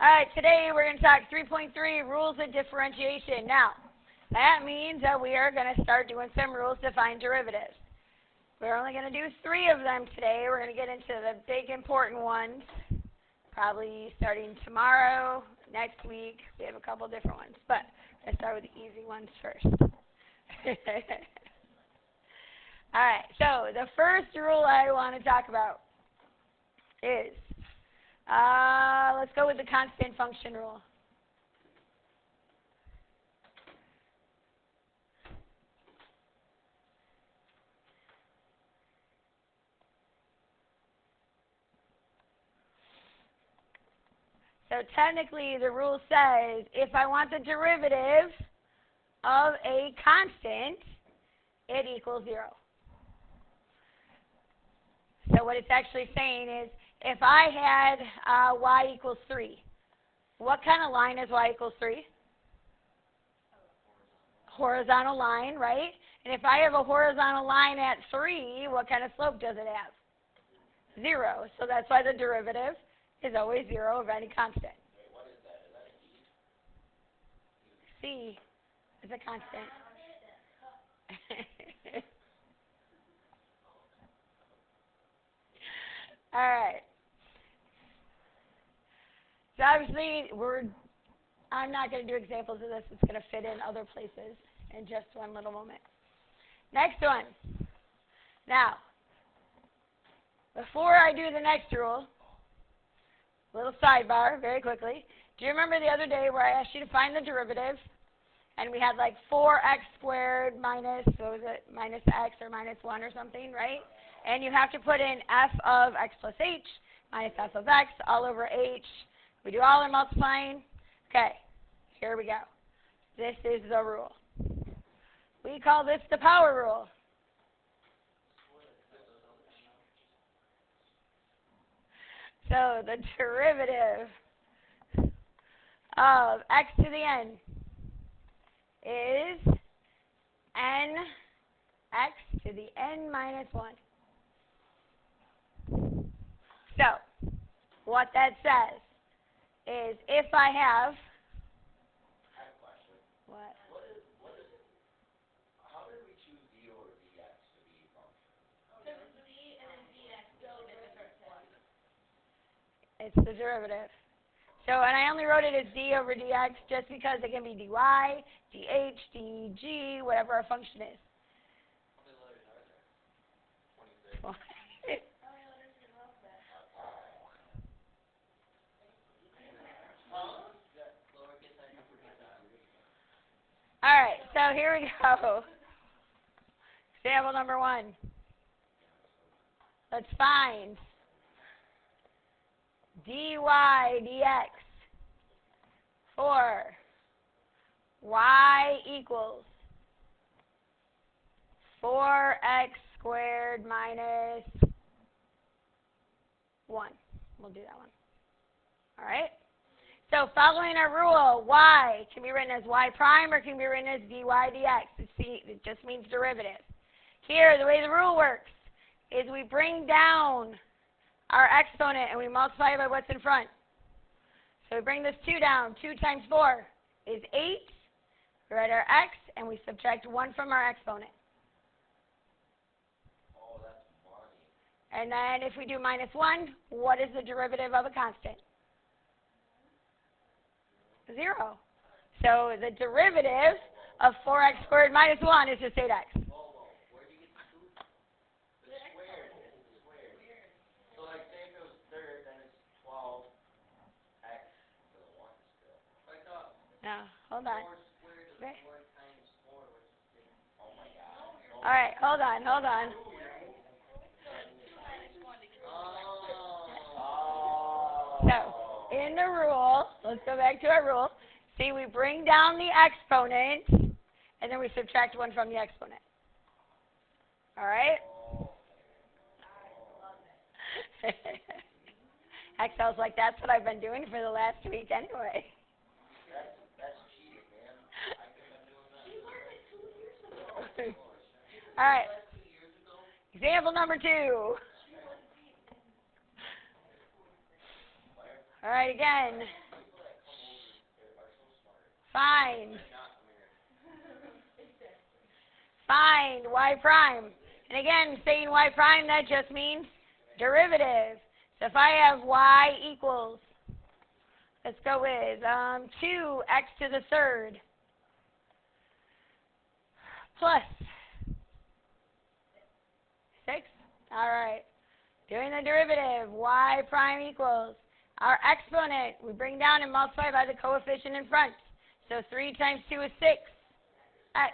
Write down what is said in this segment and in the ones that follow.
All right, today we're going to talk 3.3, rules of differentiation. Now, that means that we are going to start doing some rules to find derivatives. We're only going to do 3 of them today. We're going to get into the big important ones, probably starting tomorrow, next week. We have a couple different ones, but let's start with the easy ones first. All right, so the first rule I want to talk about is, let's go with the constant function rule. So technically the rule says if I want the derivative of a constant, it equals 0. So what it's actually saying is if I had y equals 3, what kind of line is y equals 3? Horizontal line, right? And if I have a horizontal line at 3, what kind of slope does it have? 0. So that's why the derivative is always 0 of any constant. What is that? Is that an C E? is a constant. All right. So obviously, I'm not going to do examples of this. It's going to fit in other places in just one little moment. Next one. Now, before I do the next rule, little sidebar, very quickly. Do you remember the other day where I asked you to find the derivative? And we had like 4x squared minus, what was it, minus x or minus 1 or something, right? And you have to put in f of x plus h minus f of x all over h. We do all our multiplying. Okay, here we go. This is the rule. We call this the power rule. So the derivative of x to the n is n x to the n minus 1. So what that says is if I have, I have a question. what? How did we choose d over dx to be function? Because it's d and then dx built in the first one. It's the derivative. So, and I only wrote it as d over dx just because it can be dy, dh, dg, whatever our function is. How many letters are there? 26. How many letters in the alphabet? Lowercase I, uppercase I. All right, so here we go. Example number 1. Let's find dy dx for y equals 4x squared minus 1. We'll do that one. All right? So following our rule, y can be written as y prime or can be written as dy dx. It just means derivative. Here, the way the rule works is we bring down our exponent and we multiply by what's in front. So we bring this 2 down. 2 times 4 is 8. We write our x and we subtract 1 from our exponent. Oh, that's funny. And then if we do minus 1, what is the derivative of a constant? 0. So the derivative of 4x squared minus 1 is just 8x. Whoa. Where do you get the 2? The squared. It's squared. So like say if it was third, then it's 12x to the 1 still. Like No, hold on. 4 squared is 4 times 4, which is 6. Oh my god. All right, hold on. So in the rule, let's go back to our rule. See, we bring down the exponent, and then we subtract 1 from the exponent. All right? Excel's like, that's what I've been doing for the last week anyway. That's cheating, man. I think I'm doing that. All right. Example number 2. All right, again. Find y prime. And again, saying y prime, that just means derivative. So if I have y equals, let's go with 2x to the third plus 6. All right. Doing the derivative, y prime equals our exponent. We bring down and multiply by the coefficient in front. So 3 times 2 is 6, x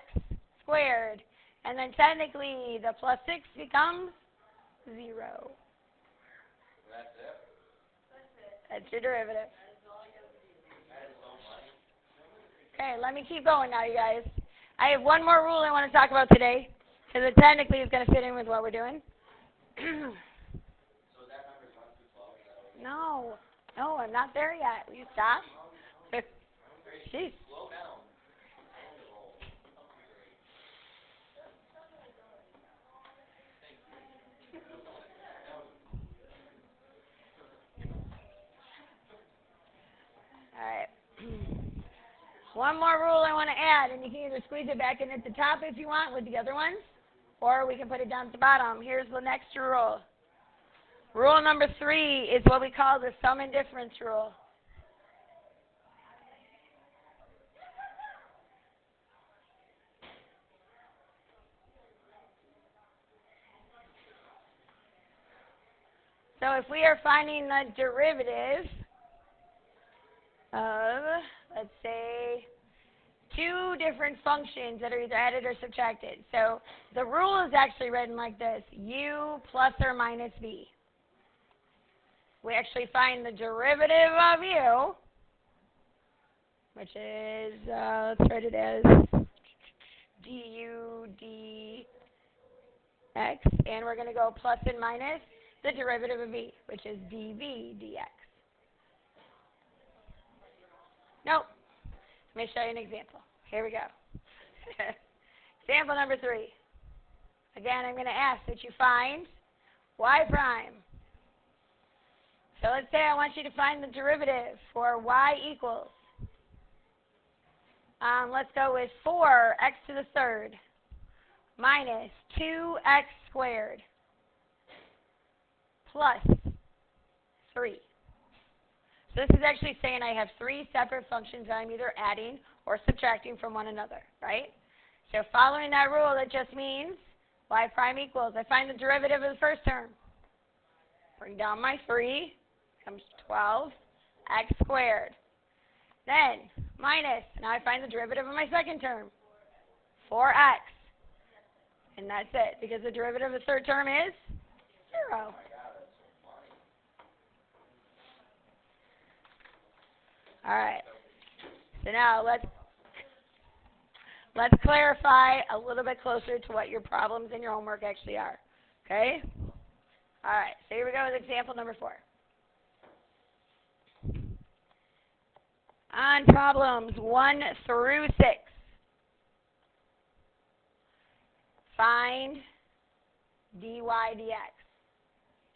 squared. And then technically the plus 6 becomes 0. That's it. That's your derivative. Okay, let me keep going now, you guys. I have one more rule I want to talk about today, because it technically is going to fit in with what we're doing. So that number's 1 through 12. No, I'm not there yet. Will you stop? Jeez. Slow down. All right. One more rule I want to add, and you can either squeeze it back in at the top if you want with the other ones, or we can put it down at the bottom. Here's the next rule. Rule number 3 is what we call the sum and difference rule. So if we are finding the derivative of, let's say, 2 different functions that are either added or subtracted. So the rule is actually written like this: u plus or minus v. We actually find the derivative of u, which is, let's write it as du dx, and we're going to go plus and minus the derivative of v, which is dv dx. Nope. Let me show you an example. Here we go. Example number 3. Again, I'm going to ask that you find y prime. So let's say I want you to find the derivative for y equals, let's go with 4x to the third minus 2x squared plus 3. So this is actually saying I have 3 separate functions that I'm either adding or subtracting from one another, right? So following that rule, that just means y prime equals, I find the derivative of the first term. Bring down my 3, comes 12, x squared. Then minus, now I find the derivative of my second term, 4x. And that's it, because the derivative of the third term is 0. All right. So now let's clarify a little bit closer to what your problems in your homework actually are. Okay? All right. So here we go with example number 4. On problems 1 through 6, find dy dx.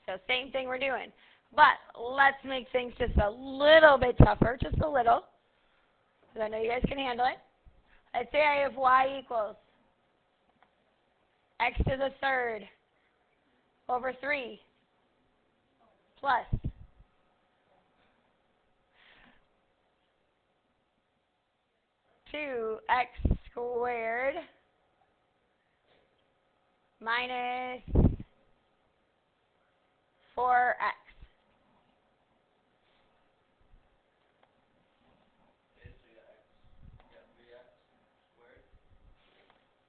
So same thing we're doing. But let's make things just a little bit tougher, just a little, because I know you guys can handle it. Let's say I have y equals x to the third over 3 plus 2x squared minus 4x.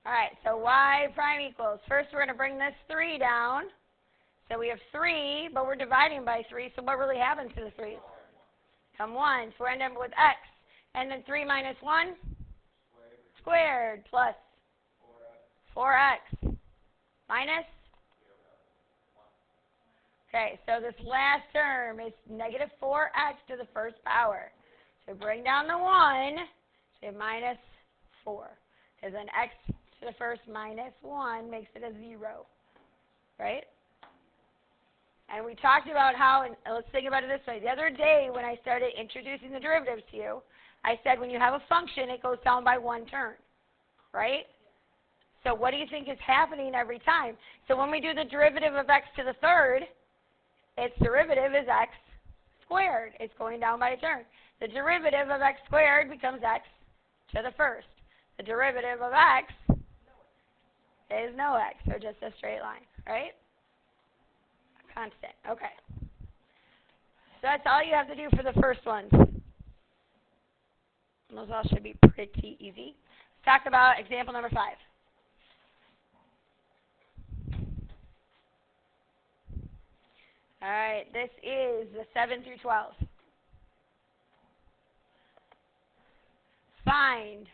All right, so y prime equals, first we're going to bring this 3 down. So we have 3, but we're dividing by 3, so what really happens to the 3? Come 1, so we're end up with x. And then 3 minus 1? Squared plus 4x minus? Okay, so this last term is negative 4x to the first power. So bring down the 1, so minus 4. Because then x to the first minus 1 makes it a 0, right? And we talked about how, and let's think about it this way. The other day when I started introducing the derivatives to you, I said when you have a function, it goes down by one term, right? So what do you think is happening every time? So when we do the derivative of x to the third, its derivative is x squared. It's going down by a term. The derivative of x squared becomes x to the first. The derivative of x is no x, so just a straight line, right? Constant. Okay. So that's all you have to do for the first ones. Those all should be pretty easy. Let's talk about example number 5. All right, this is the 7 through 12. Find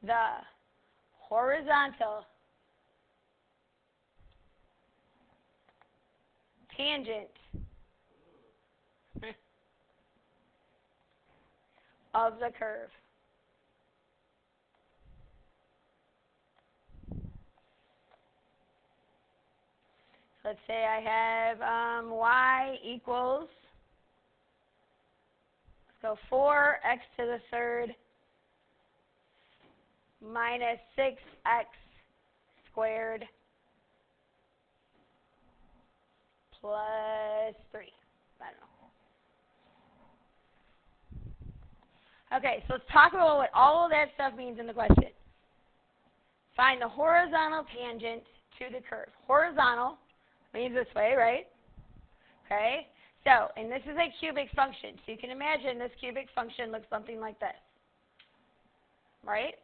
the horizontal tangent of the curve. Let's say I have y equals, let's go 4x to the third minus 6x squared plus 3. I don't know. Okay, so let's talk about what all of that stuff means in the question. Find the horizontal tangent to the curve. Horizontal means this way, right? Okay, so, and this is a cubic function, so you can imagine this cubic function looks something like this, right?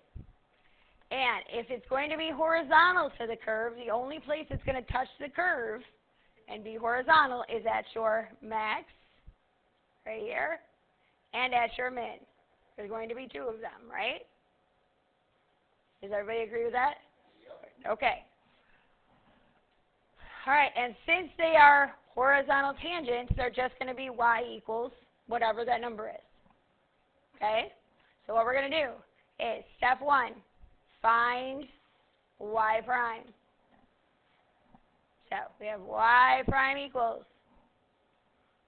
And if it's going to be horizontal to the curve, the only place it's going to touch the curve and be horizontal is at your max, right here, and at your min. There's going to be 2 of them, right? Does everybody agree with that? Yep. Okay. All right, and since they are horizontal tangents, they're just going to be y equals whatever that number is. Okay? So what we're going to do is step 1, find y prime. So we have y prime equals,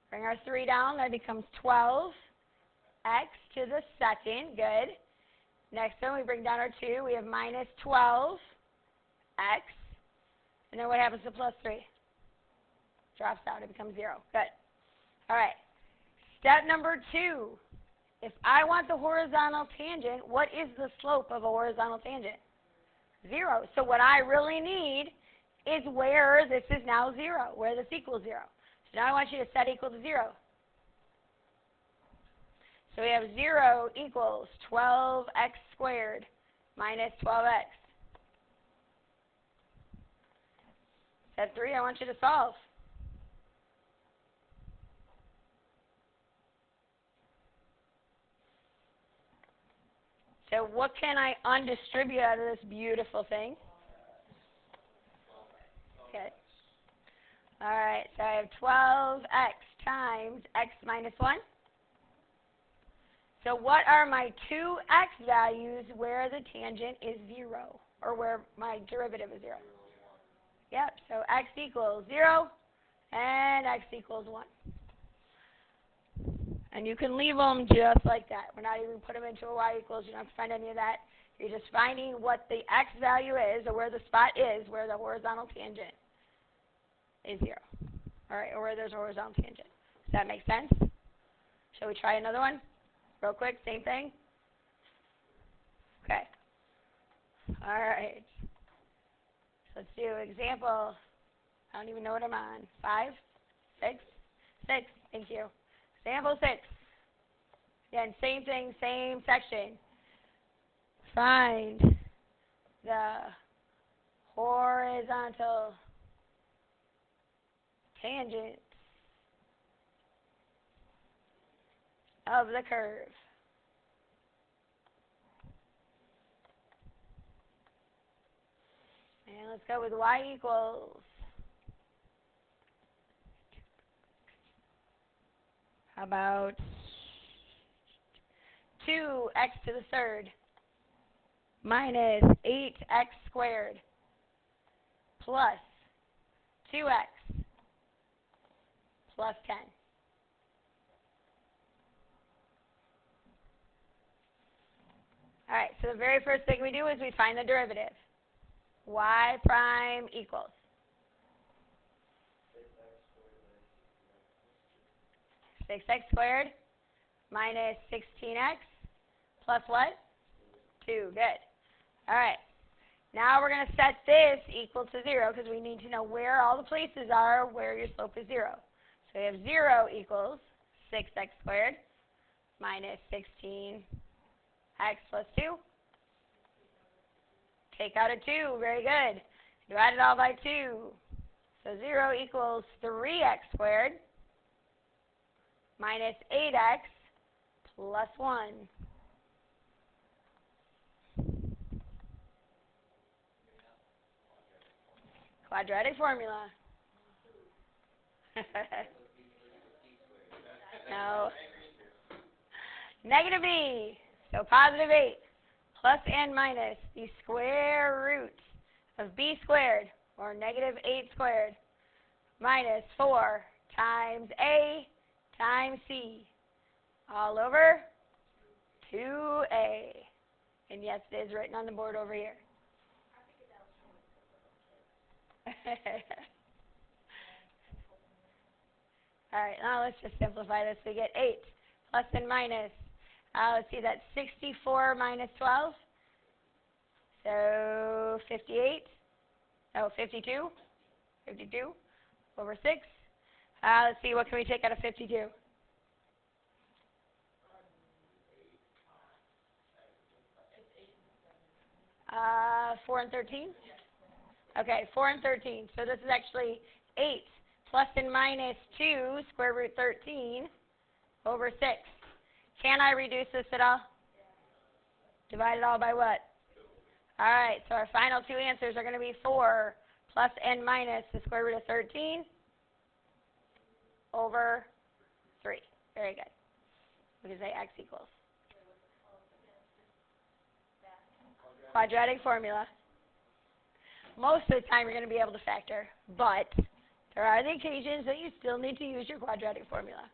bring our 3 down, that becomes 12x to the second, good. Next one, we bring down our 2, we have minus 12x. And then what happens to plus 3? Drops out, it becomes 0. Good. All right. Step number 2. If I want the horizontal tangent, what is the slope of a horizontal tangent? 0. So what I really need is where this is now 0, where this equals 0. So now I want you to set equal to 0. So we have 0 equals 12x squared minus 12x. Step 3, I want you to solve. So what can I undistribute out of this beautiful thing? Okay. All right, so I have 12x times x minus 1. So what are my 2x values where the tangent is 0, or where my derivative is 0? Yep, so x equals 0 and x equals 1. And you can leave them just like that. We're not even put them into a y equals. You don't have to find any of that. You're just finding what the x value is, or where the spot is where the horizontal tangent is 0. All right, or where there's a horizontal tangent. Does that make sense? Shall we try another one? Real quick, same thing? Okay. All right. Let's do example. I don't even know what I'm on. 5? 6? 6. Thank you. Example 6. Again, same thing, same section. Find the horizontal tangent of the curve. And let's go with y equals, how about 2x to the third minus 8x squared plus 2x plus 10. All right, so the very first thing we do is we find the derivative. Y prime equals 6x squared minus 16x plus what? 2. Good. All right. Now we're going to set this equal to 0 because we need to know where all the places are where your slope is 0. So we have 0 equals 6x squared minus 16x plus 2. Take out a 2. Very good. Divide it all by 2. So 0 equals 3x squared minus 8x plus 1. Quadratic formula. No. Negative b. So positive 8 plus and minus the square root of b squared, or negative 8 squared, minus 4 times a times c, all over 2a. And yes, it is written on the board over here. All right, now let's just simplify this. We get 8 plus and minus. Let's see, that's 64 minus 12. So 58. Oh, 52. 52 over 6. Let's see, what can we take out of 52? 4 and 13? Okay, 4 and 13. So this is actually 8 plus and minus 2 square root 13 over 6. Can I reduce this at all? Divide it all by what? All right, so our final two answers are going to be 4 plus and minus the square root of 13 over 3. Very good. We can say x equals quadratic formula. Most of the time you're going to be able to factor, but there are the occasions that you still need to use your quadratic formula.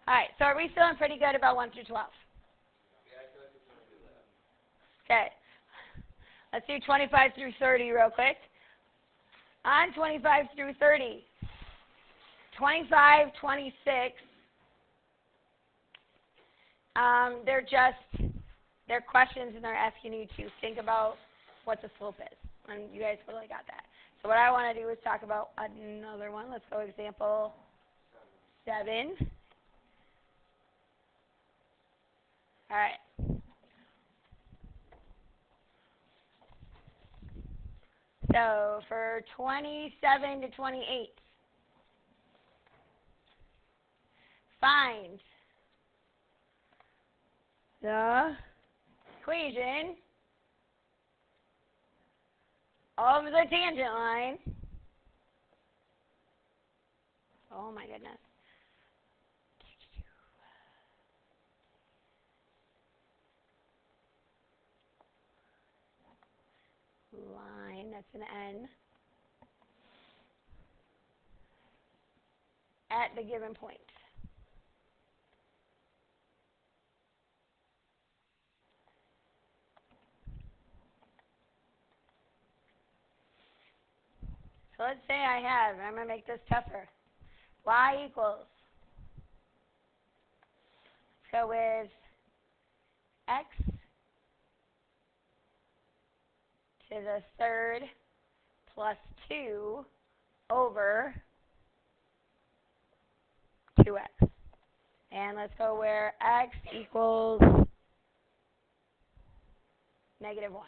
All right, so are we feeling pretty good about 1 through 12? Okay. Let's do 25 through 30 real quick. On 25 through 30, 25, 26, they're questions and they're asking you to think about what the slope is. And you guys totally got that. So what I want to do is talk about another one. Let's go example 7. All right. So for 27 to 28, find the equation of the tangent line. Oh my goodness. Line, that's an N, at the given point. So let's say I have, and I'm going to make this tougher, y equals, let's go with x to the third plus 2 over 2x. And let's go where x equals negative 1.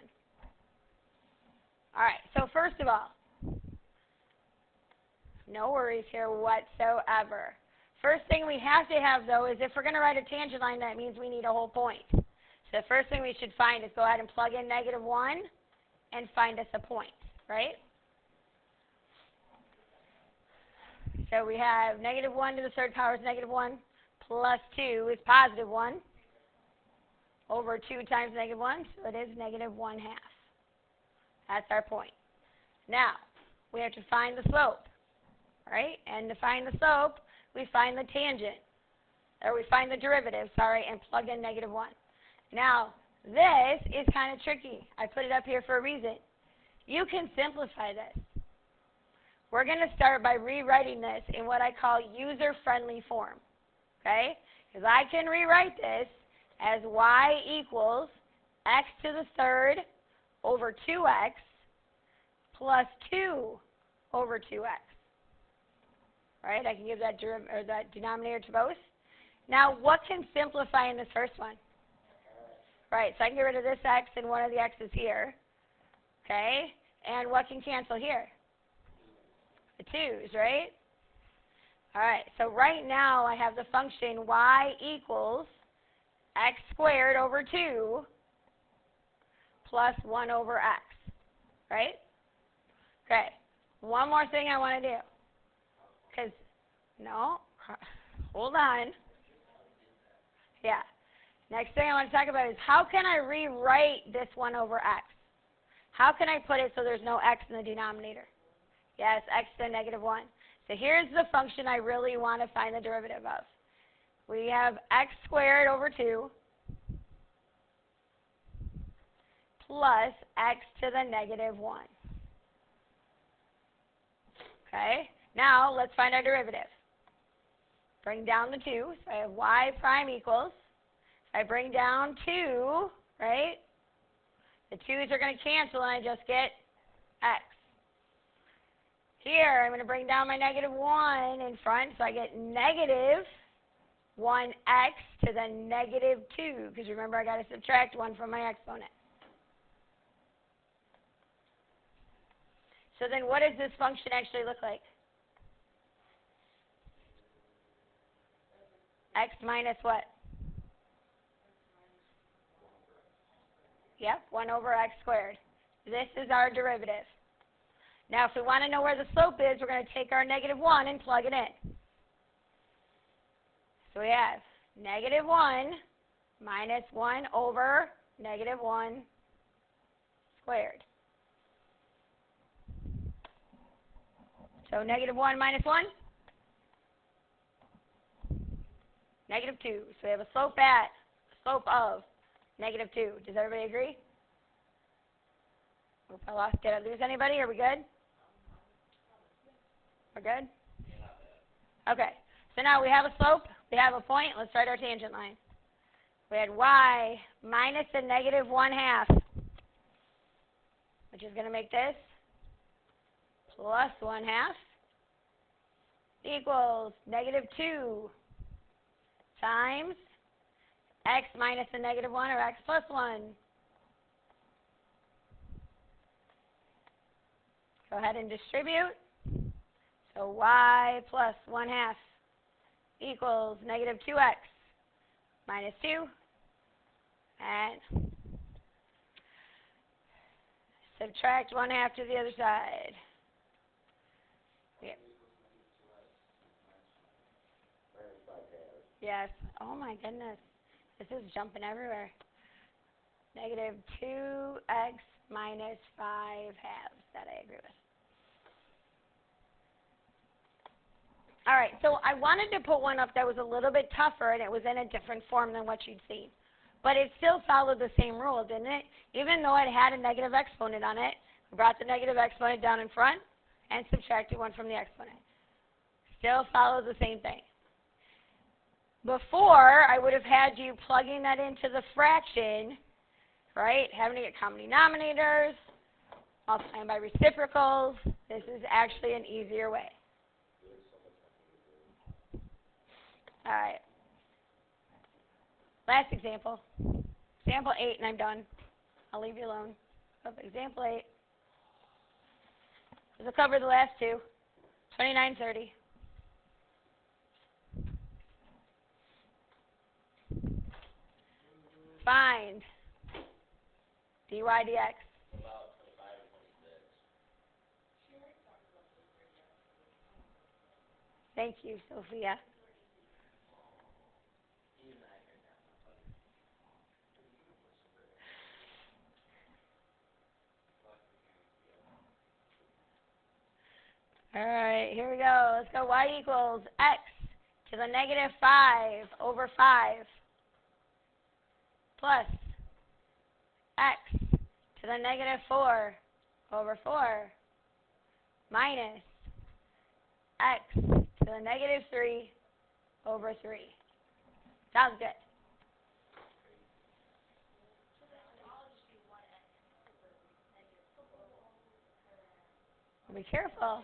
All right, so first of all, no worries here whatsoever. First thing we have to have, though, is if we're going to write a tangent line, that means we need a whole point. So the first thing we should find is go ahead and plug in negative 1 and find us a point, right? So we have negative 1 to the third power is negative 1 plus 2 is positive 1 over 2 times negative 1, so it is negative 1/2. That's our point. Now, we have to find the slope. right? And to find the slope, we find the tangent, or we find the derivative, sorry, and plug in -1. Now, this is kind of tricky. I put it up here for a reason. You can simplify this. We're going to start by rewriting this in what I call user-friendly form, okay? Because I can rewrite this as y equals x to the third over 2x plus 2 over 2x, right? I can give that denominator to both. Now, what can simplify in this first one? Right, so I can get rid of this x and one of the x's here, okay? And what can cancel here? The 2's, right? All right, so right now I have the function y equals x squared over 2 plus 1 over x, right? Okay, one more thing I want to do. Because, no, hold on. Yeah. Next thing I want to talk about is how can I rewrite this 1 over x? How can I put it so there's no x in the denominator? Yes, x to the -1. So here's the function I really want to find the derivative of. We have x squared over 2 plus x to the -1. Okay, now let's find our derivative. Bring down the 2, so I have y prime equals. I bring down 2, right? The 2's are going to cancel and I just get x. Here, I'm going to bring down my -1 in front, so I get -1x to the -2, because remember I got to subtract 1 from my exponent. So then what does this function actually look like? X minus what? Yep, 1 over x squared. This is our derivative. Now, if we want to know where the slope is, we're going to take our -1 and plug it in. So we have -1 minus 1 over -1 squared. So -1 minus 1? -2. So we have a slope of -2. Does everybody agree? Oops, I lost. Did I lose anybody? Are we good? We're good? Okay. So now we have a slope. We have a point. Let's write our tangent line. We had y minus the -1/2, which is going to make this plus 1/2 equals -2 times x minus the -1 or x plus 1. Go ahead and distribute. So y plus 1/2 equals -2x minus 2. And subtract 1/2 to the other side. Yeah. Yes. Oh my goodness. This is jumping everywhere. -2x minus 5/2. That I agree with. All right, so I wanted to put one up that was a little bit tougher, and it was in a different form than what you'd seen. But it still followed the same rule, didn't it? Even though it had a negative exponent on it, we brought the negative exponent down in front and subtracted 1 from the exponent. Still follows the same thing. Before, I would have had you plugging that into the fraction, right? Having to get common denominators, multiplying by reciprocals. This is actually an easier way. All right. Last example. Example 8, and I'm done. I'll leave you alone. Example 8. This will cover the last two. 29, 30. Find dy dx. About 25 and 26. Thank you, Sophia. All right, here we go. Let's go. Y equals x to the negative 5 over 5 plus x to the negative 4 over 4 minus x to the negative 3 over 3. Sounds good. Be careful.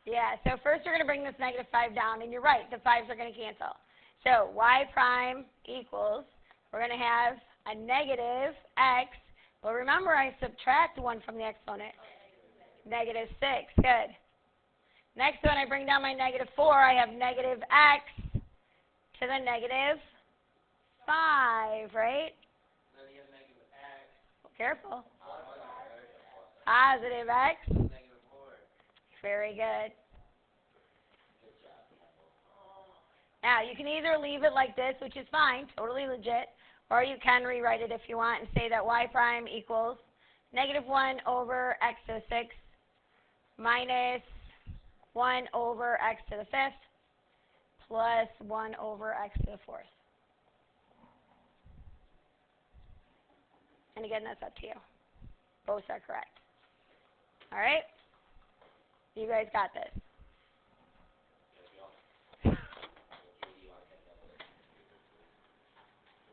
Yeah, so first we're going to bring this negative 5 down, and you're right, the 5s are going to cancel. So y prime equals, we're going to have a negative x. Well, remember I subtract 1 from the exponent. Negative 6, good. Next, when I bring down my negative 4, I have negative x to the negative 5, right? Then you have negative x. Careful. Positive Positive x. negative 4. Very good. Good job. Now, you can either leave it like this, which is fine, totally legit, or you can rewrite it if you want and say that y prime equals negative 1 over x to the 6th minus 1 over x to the 5th plus 1 over x to the 4th. And again, that's up to you. Both are correct. All right? You guys got this.